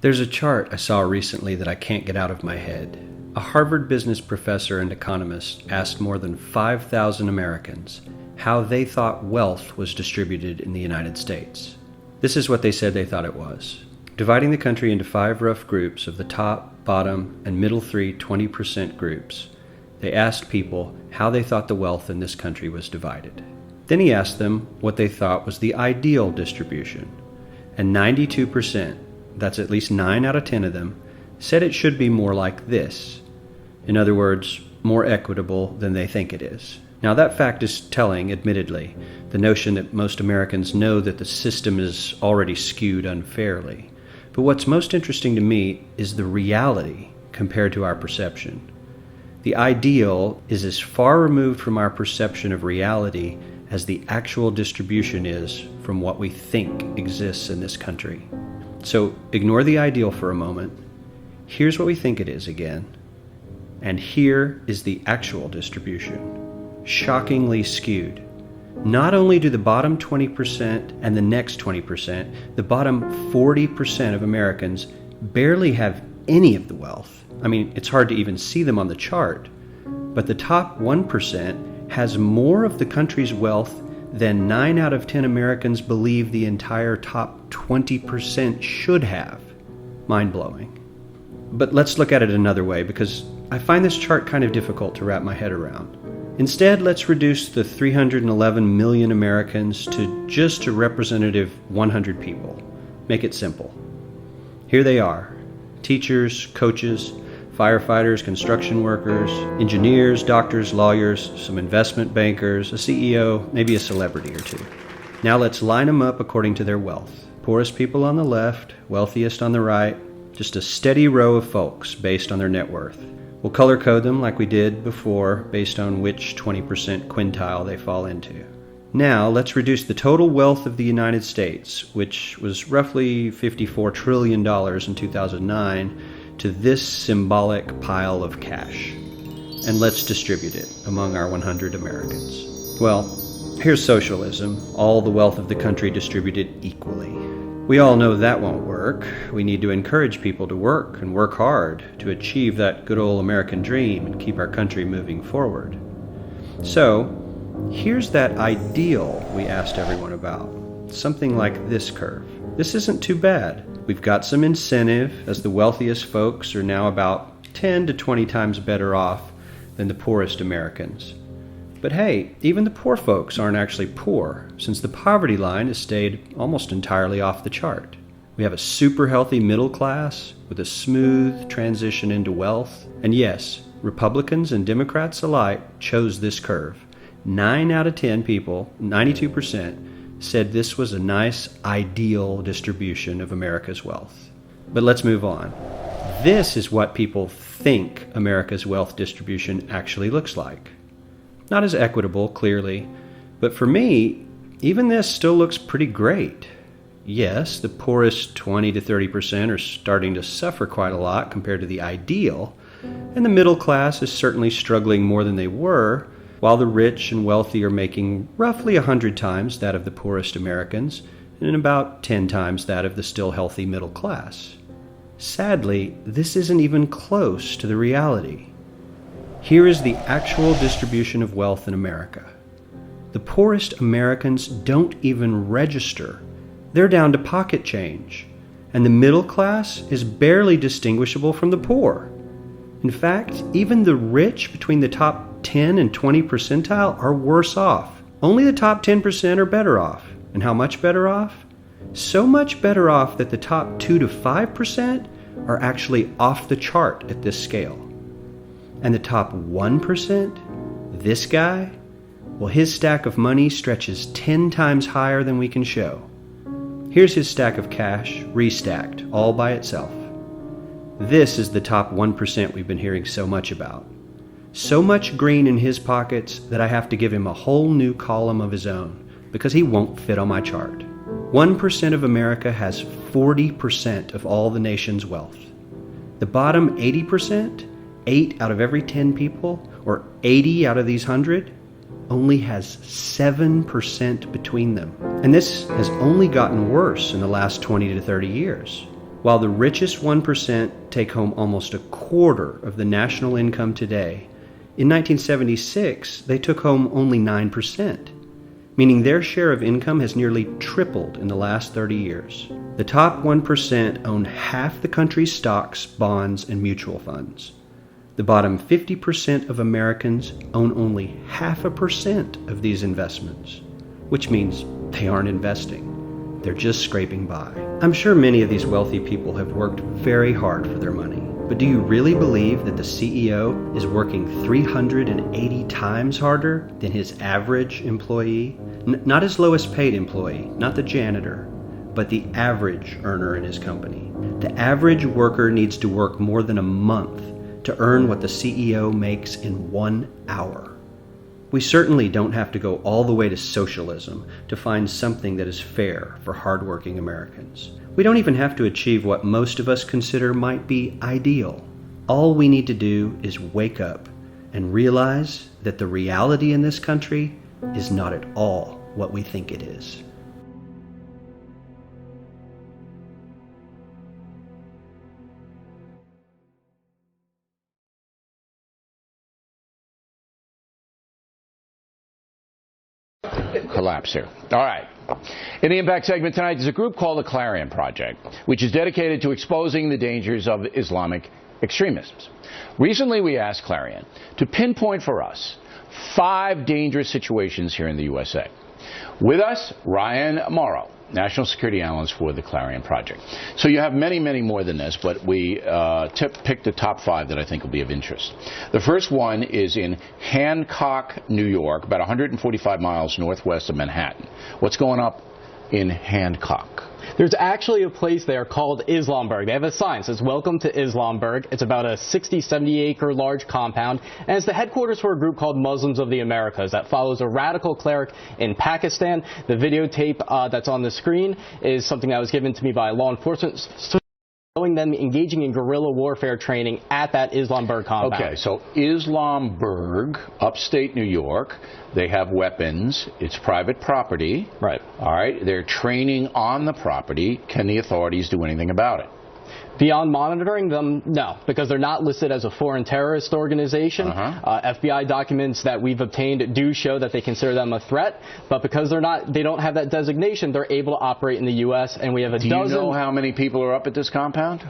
There's a chart I saw recently that I can't get out of my head. A Harvard business professor and economist asked more than 5,000 Americans how they thought wealth was distributed in the United States. This is what they said they thought it was. Dividing the country into 5 rough groups of the top, bottom, and middle 3 20% groups, they asked people how they thought the wealth in this country was divided. Then he asked them what they thought was the ideal distribution, and 92%, that's at least 9 out of 10 of them, said it should be more like this. In other words, more equitable than they think it is. Now that fact is telling, admittedly, the notion that most Americans know that the system is already skewed unfairly. But what's most interesting to me is the reality compared to our perception. The ideal is as far removed from our perception of reality as the actual distribution is from what we think exists in this country. So ignore the ideal for a moment. Here's what we think it is again. And here is the actual distribution. Shockingly skewed. Not only do the bottom 20% and the next 20%, the bottom 40% of Americans barely have any of the wealth. I mean, it's hard to even see them on the chart. But the top 1% has more of the country's wealth than 9 out of 10 Americans believe the entire top 20% should have. Mind-blowing. But let's look at it another way, because I find this chart kind of difficult to wrap my head around. Instead, let's reduce the 311 million Americans to just a representative 100 people. Make it simple. Here they are: teachers, coaches, firefighters, construction workers, engineers, doctors, lawyers, some investment bankers, a CEO, maybe a celebrity or two. Now let's line them up according to their wealth. Poorest people on the left, wealthiest on the right, just a steady row of folks based on their net worth. We'll color code them like we did before based on which 20% quintile they fall into. Now let's reduce the total wealth of the United States, which was roughly $54 trillion in 2009, to this symbolic pile of cash. And let's distribute it among our 100 Americans. Well, here's socialism, all the wealth of the country distributed equally. We all know that won't work. We need to encourage people to work and work hard to achieve that good old American dream and keep our country moving forward. So, here's that ideal we asked everyone about. Something like this curve. This isn't too bad. We've got some incentive, as the wealthiest folks are now about 10 to 20 times better off than the poorest Americans. But hey, even the poor folks aren't actually poor, since the poverty line has stayed almost entirely off the chart. We have a super healthy middle class with a smooth transition into wealth. And yes, Republicans and Democrats alike chose this curve. 9 out of 10 people, 92%, said this was a nice, ideal distribution of America's wealth. But let's move on. This is what people think America's wealth distribution actually looks like. Not as equitable, clearly, but for me, even this still looks pretty great. Yes, the poorest 20 to 30% are starting to suffer quite a lot compared to the ideal, and the middle class is certainly struggling more than they were, while the rich and wealthy are making roughly 100 times that of the poorest Americans and about 10 times that of the still healthy middle class. Sadly, this isn't even close to the reality. Here is the actual distribution of wealth in America. The poorest Americans don't even register. They're down to pocket change, and the middle class is barely distinguishable from the poor. In fact, even the rich between the top 10 and 20 percentile are worse off. Only the top 10% are better off. And how much better off? So much better off that the top 2 to 5% are actually off the chart at this scale. And the top 1%, this guy, well, his stack of money stretches 10 times higher than we can show. Here's his stack of cash, restacked, all by itself. This is the top 1% we've been hearing so much about. So much green in his pockets that I have to give him a whole new column of his own, because he won't fit on my chart. 1% of America has 40% of all the nation's wealth. The bottom 80%, 8 out of every 10 people, or 80 out of these 100, only has 7% between them. And this has only gotten worse in the last 20 to 30 years. While the richest 1% take home almost a quarter of the national income today, in 1976 they took home only 9%, meaning their share of income has nearly tripled in the last 30 years. The top 1% own half the country's stocks, bonds, and mutual funds. The bottom 50% of Americans own only 0.5% of these investments, which means they aren't investing. They're just scraping by. I'm sure many of these wealthy people have worked very hard for their money, but do you really believe that the CEO is working 380 times harder than his average employee? Not his lowest paid employee, not the janitor, but the average earner in his company. The average worker needs to work more than a month to earn what the CEO makes in 1 hour. We certainly don't have to go all the way to socialism to find something that is fair for hardworking Americans. We don't even have to achieve what most of us consider might be ideal. All we need to do is wake up and realize that the reality in this country is not at all what we think it is. Collapse here. All right. In the Impact segment tonight, there's a group called the Clarion Project, which is dedicated to exposing the dangers of Islamic extremism. Recently, we asked Clarion to pinpoint for us 5 dangerous situations here in the USA. With us, Ryan Morrow, National Security Analyst for the Clarion Project. So you have many, many more than this, but we picked the top 5 that I think will be of interest. The first one is in Hancock, New York, about 145 miles northwest of Manhattan. What's going up in Hancock? There's actually a place there called Islamburg. They have a sign that says, "Welcome to Islamburg." It's about a 60-70 acre large compound, and it's the headquarters for a group called Muslims of the Americas that follows a radical cleric in Pakistan. The videotape that's on the screen is something that was given to me by law enforcement, showing them engaging in guerrilla warfare training at that Islamburg compound. Okay, so Islamburg, upstate New York, they have weapons. It's private property. Right. All right. They're training on the property. Can the authorities do anything about it? Beyond monitoring them, no, because they're not listed as a foreign terrorist organization. FBI documents that we've obtained do show that they consider them a threat, but because they don't have that designation, they're able to operate in the U.S. and we have a dozen. Do you know how many people are up at this compound?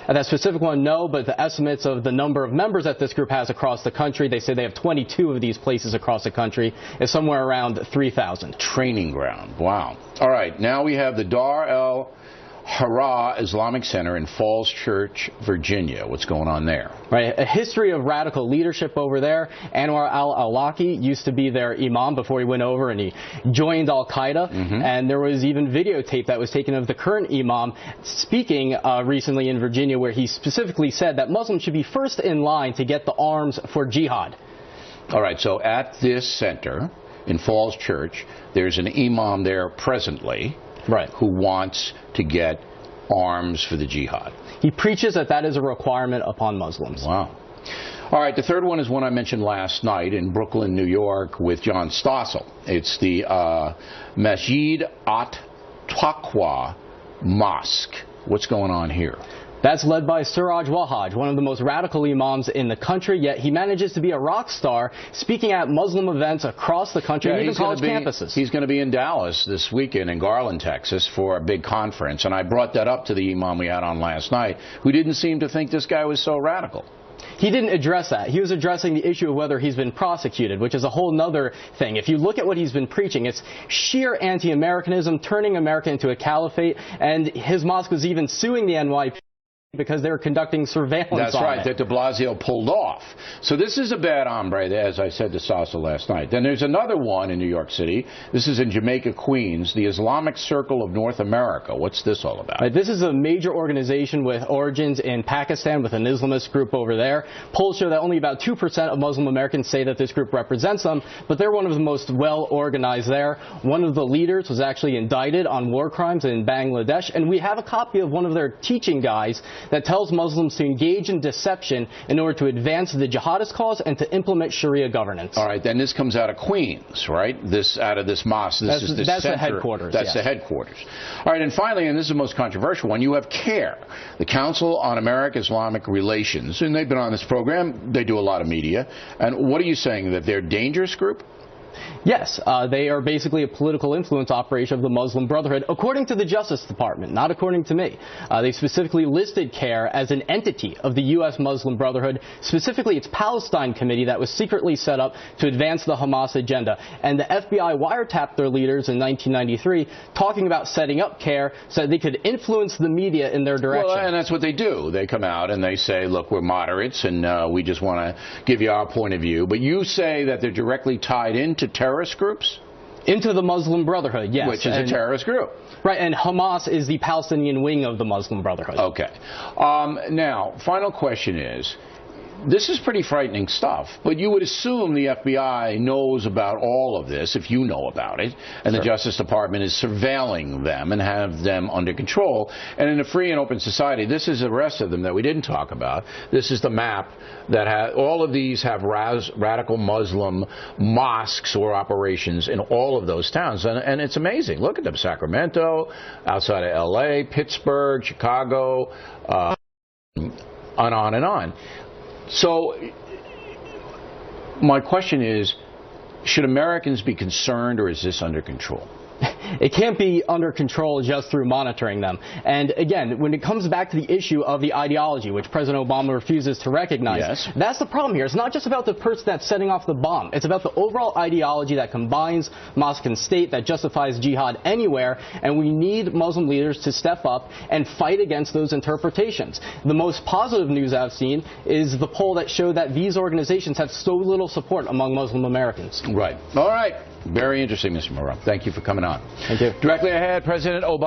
That specific one, no, but the estimates of the number of members that this group has across the country, they say they have 22 of these places across the country, is somewhere around 3,000. Training ground. Wow. All right. Now we have the Dar el Hara Islamic Center in Falls Church, Virginia. What's going on there? Right, a history of radical leadership over there. Anwar al-Awlaki used to be their imam before he went over and he joined Al-Qaeda. And there was even videotape that was taken of the current imam speaking recently in Virginia, where he specifically said that Muslims should be first in line to get the arms for jihad. All right, so at this center in Falls Church, there's an imam there presently. Right. Who wants to get arms for the jihad. He preaches that that is a requirement upon Muslims. Wow. All right, the third one is one I mentioned last night in Brooklyn, New York, with John Stossel. It's the Masjid at-Taqwa Mosque. What's going on here? That's led by Suraj Wahaj, one of the most radical imams in the country, yet he manages to be a rock star speaking at Muslim events across the country, and even college campuses. He's going to be in Dallas this weekend in Garland, Texas for a big conference, and I brought that up to the imam we had on last night, who didn't seem to think this guy was so radical. He didn't address that. He was addressing the issue of whether he's been prosecuted, which is a whole nother thing. If you look at what he's been preaching, it's sheer anti-Americanism, turning America into a caliphate, and his mosque was even suing the NYPD because they were conducting surveillance on it. That's right, that de Blasio pulled off. So this is a bad hombre, as I said to Sasa last night. Then there's another one in New York City. This is in Jamaica, Queens, the Islamic Circle of North America. What's this all about? Right, this is a major organization with origins in Pakistan, with an Islamist group over there. Polls show that only about 2% of Muslim Americans say that this group represents them, but they're one of the most well-organized there. One of the leaders was actually indicted on war crimes in Bangladesh, and we have a copy of one of their teaching guys that tells Muslims to engage in deception in order to advance the jihadist cause and to implement Sharia governance. All right, then this comes out of Queens, right? This out of this mosque. That's the headquarters. That's the headquarters. All right, and finally, and this is the most controversial one, you have CARE, the Council on American-Islamic Relations, and they've been on this program. They do a lot of media. And what are you saying, that they're a dangerous group? Yes, they are basically a political influence operation of the Muslim Brotherhood, according to the Justice Department, not according to me. They specifically listed CARE as an entity of the U.S. Muslim Brotherhood, specifically its Palestine committee that was secretly set up to advance the Hamas agenda. And the FBI wiretapped their leaders in 1993, talking about setting up CARE so that they could influence the media in their direction. Well, and that's what they do. They come out and they say, look, we're moderates, and we just want to give you our point of view. But you say that they're directly tied into terrorist groups? Into the Muslim Brotherhood, yes. Which is a terrorist group. Right, and Hamas is the Palestinian wing of the Muslim Brotherhood. Okay. Now, final question is, this is pretty frightening stuff, but you would assume the FBI knows about all of this, if you know about it, and Sure. the Justice Department is surveilling them and have them under control. And in a free and open society, this is the rest of them that we didn't talk about. This is the map that all of these have radical Muslim mosques or operations in all of those towns. And it's amazing. Look at them. Sacramento, outside of L.A., Pittsburgh, Chicago, on and on. So my question is, should Americans be concerned, or is this under control? It can't be under control just through monitoring them. And again, when it comes back to the issue of the ideology, which President Obama refuses to recognize, yes, that's the problem here. It's not just about the person that's setting off the bomb. It's about the overall ideology that combines mosque and state, that justifies jihad anywhere, and we need Muslim leaders to step up and fight against those interpretations. The most positive news I've seen is the poll that showed that these organizations have so little support among Muslim Americans. Right. All right. Very interesting, Mr. Moreau. Thank you for coming on. Thank you. Directly ahead, President Obama.